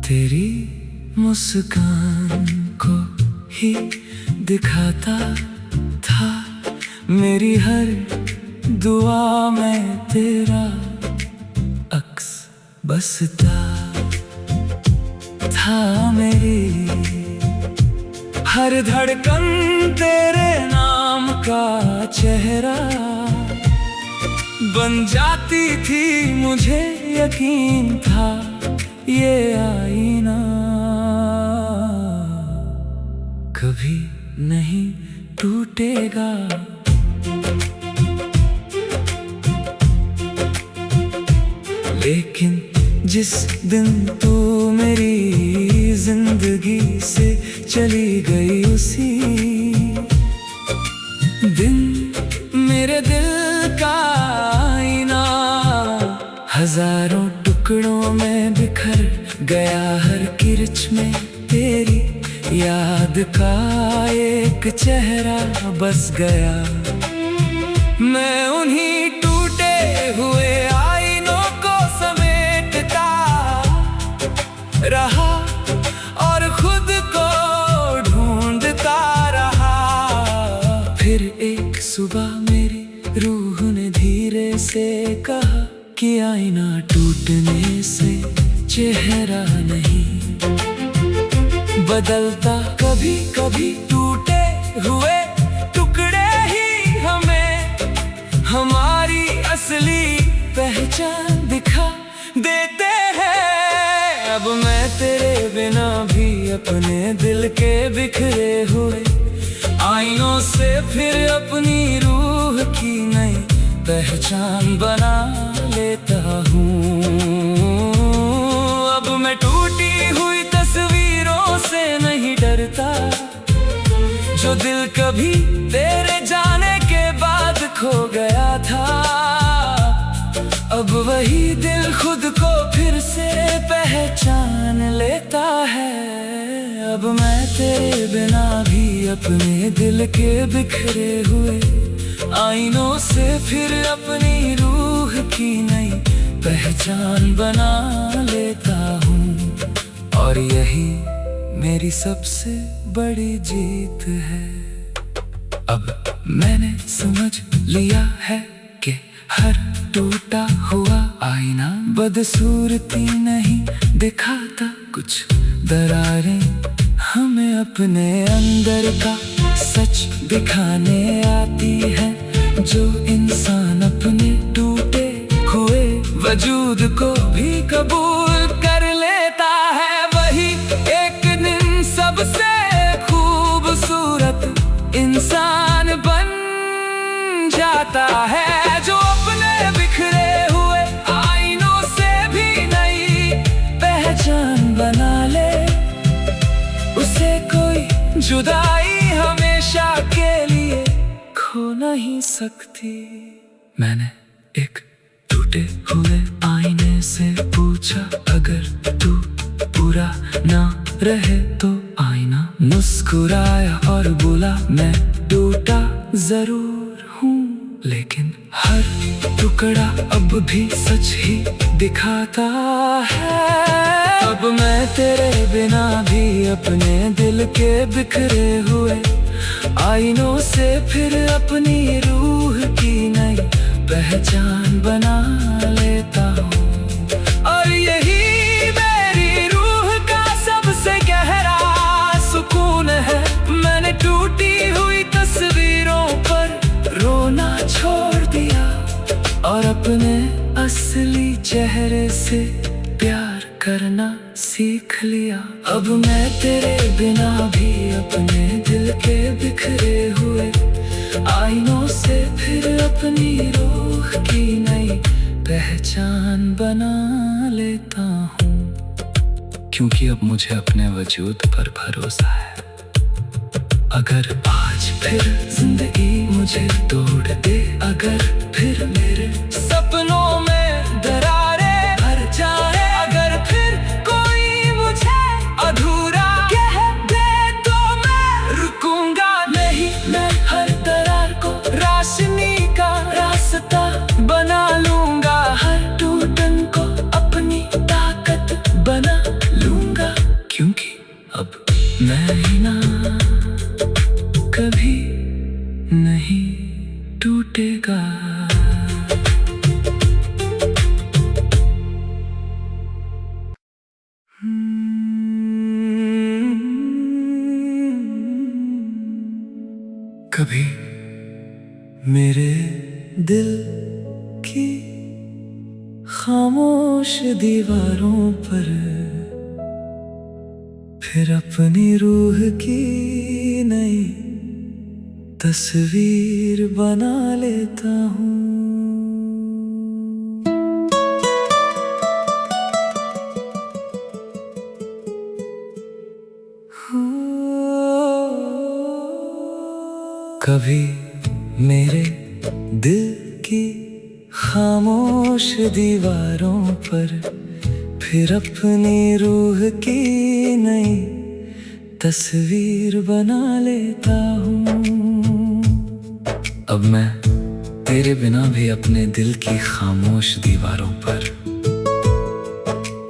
तेरी मुस्कान को ही दिखाता था, मेरी हर दुआ में तेरा अक्स बसता था, मेरी हर धड़कन तेरे नाम का चेहरा बन जाती थी, मुझे यकीन था ये आईना कभी नहीं टूटेगा। लेकिन जिस दिन तू मेरी जिंदगी से चली गई, उसी दिन मेरे दिल का आईना हजारों टुकड़ों में बिखर गया, हर किरच में तेरी याद का एक चेहरा बस गया। मैं उन्हीं टूटे हुए आईनों को समेटता रहा, सुबह मेरी रूह ने धीरे से कहा कि आईना टूटने से चेहरा नहीं बदलता, कभी कभी टूटे हुए टुकड़े ही हमें हमारी असली पहचान दिखा देते हैं। अब मैं तेरे बिना भी अपने दिल के बिखरे हुए आईनों से फिर अपनी रूह की नई पहचान बना लेता हूँ। अब मैं टूटी हुई तस्वीरों से नहीं डरता, जो दिल कभी तेरे जाने के बाद खो गया था। अब वही दिल खुद को फिर से पहचान लेता है। अब मैं तेरे बिना भी अपने दिल के बिखरे हुए आईनों से फिर अपनी रूह की नई पहचान बना लेता हूँ। और यही मेरी सबसे बड़ी जीत है। अब मैंने समझ लिया है कि हर टूटा हुआ आईना बदसूरती नहीं दिखाता, कुछ दरारें हमें अपने अंदर का सच दिखाने आती है। जो इंसान अपने टूटे हुए वजूद को भी कबूल कर लेता है, वही एक दिन सबसे खूबसूरत इंसान बन जाता है। जो अपने बिखरे हुए आईनों से भी नई पहचान बना ले, उसे कोई जुदाई हमेशा के लिए खो नहीं सकती। मैंने एक टूटे हुए आईने से पूछा, अगर तू पूरा ना रहे तो आईना मुस्कुराया और बोला, मैं टूटा जरूर हूँ लेकिन हर टुकड़ा अब भी सच ही दिखाता है। अब मैं तेरे बिना भी अपने दिल के बिखरे हुए आईनों से फिर अपनी रूह की नई पहचान बना लेता हूँ। और यही मेरी रूह का सबसे गहरा सुकून है। मैंने टूटी हुई तस्वीरों पर रोना छोड़ दिया और अपने असली चेहरे से प्यार करना सीख लिया। अब मैं तेरे बिना भी अपने दिल के बिखरे हुए आईनों से फिर अपनी रूह की नई पहचान बना लेता हूँ। क्योंकि अब मुझे अपने वजूद पर भरोसा है। अगर आज फिर जिंदगी मुझे तोड़ दे, अगर फिर मेरे सपनों में दरारें भर जाए, अगर फिर कोई मुझे अधूरा कह दे तो मैं रुकूंगा नहीं। मैं हर दरार को रोशनी का रास्ता बना लूंगा, हर टूटन को अपनी ताकत बना लूंगा। क्योंकि अब मैं ही ना कभी नहीं टूटेगा। कभी मेरे दिल की खामोश दीवारों पर फिर अपनी रूह की नई तस्वीर बना लेता हूँ। कभी मेरे दिल की खामोश दीवारों पर फिर अपनी रूह की नई तस्वीर बना लेता हूँ। अब मैं तेरे बिना भी अपने दिल की खामोश दीवारों पर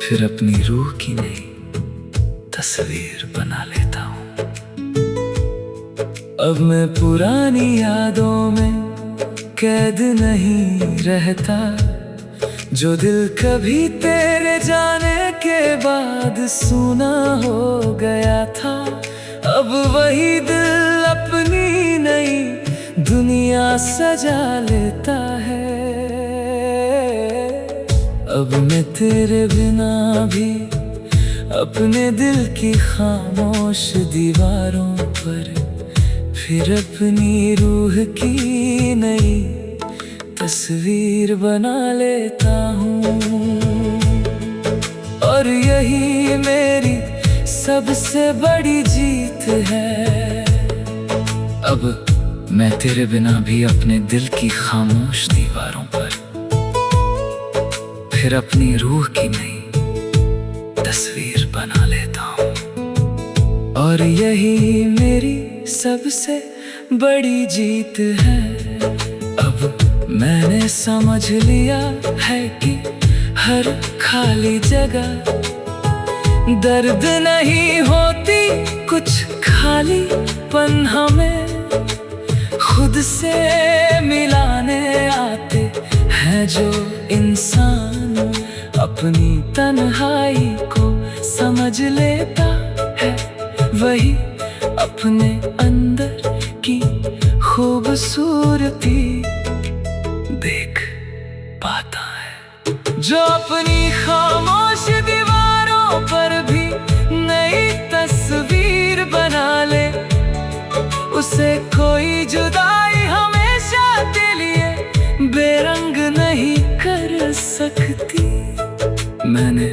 फिर अपनी रूह की नई तस्वीर बना लेता हूँ। अब मैं पुरानी यादों में कैद नहीं रहता। जो दिल कभी तेरे जाने के बाद सूना हो गया था, अब वही दिल अपनी नई दुनिया सजा लेता है। अब मैं तेरे बिना भी अपने दिल की खामोश दीवारों पर फिर अपनी रूह की नई तस्वीर बना लेता हूँ। और यही मेरी सबसे बड़ी जीत है। अब मैं तेरे बिना भी अपने दिल की खामोश दीवारों पर फिर अपनी रूह की नई तस्वीर बना लेता हूँ। और यही मेरी सबसे बड़ी जीत है। अब मैंने समझ लिया है कि हर खाली जगह दर्द नहीं होती, कुछ खालीपन हमें खुद से मिलाने आते हैं। जो इंसान अपनी तन्हाई को समझ लेता है, वही अपने अंदर की खूबसूरती देख पाता है। जो अपनी खामोश दीवारों पर भी नई तस्वीर बना ले, उसे कोई जुदाई हमेशा के लिए बेरंग नहीं कर सकती। मैंने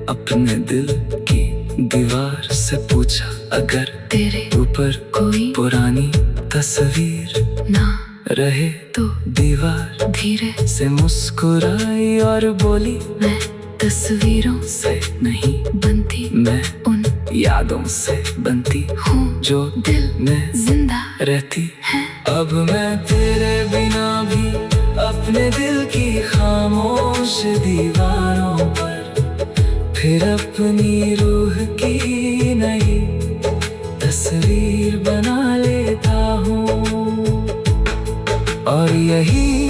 अपने दिल की दीवार से पूछा, अगर तेरे ऊपर कोई पुरानी तस्वीर ना रहे तो दीवार धीरे से मुस्कुराई और बोली, मैं तस्वीरों से नहीं बनती, मैं उन यादों से बनती हूँ जो दिल में जिंदा रहती है। अब मैं तेरे बिना भी अपने दिल की खामोश दीवारों पर फिर अपनी रूह की नई तस्वीर बना लेता हूँ। और यही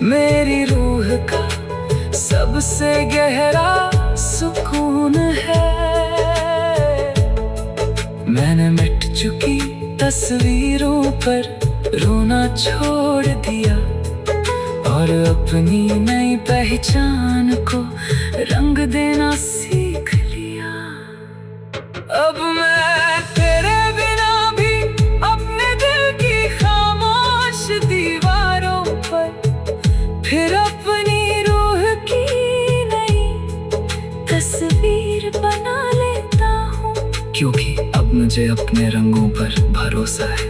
मेरी रूह का सबसे गहरा सुकून है। मैंने मिट चुकी तस्वीरों पर रोना छोड़ दिया और अपनी नई पहचान को रंग देना सीख लिया। अब मैं तेरे बिना भी अपने दिल की खामोश दीवारों पर फिर अपनी रूह की नई तस्वीर बना लेता हूँ। क्योंकि अब मुझे अपने रंगों पर भरोसा है।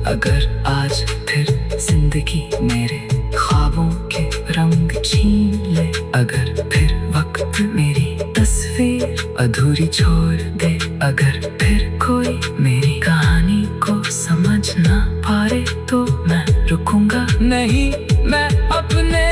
अगर आज फिर जिंदगी मेरे ख्वाबों के रंग छीन ले, अगर फिर वक्त मेरी तस्वीर अधूरी छोड़ दे, अगर फिर कोई मेरी कहानी को समझ ना पाए, तो मैं रुकूंगा नहीं, मैं अपने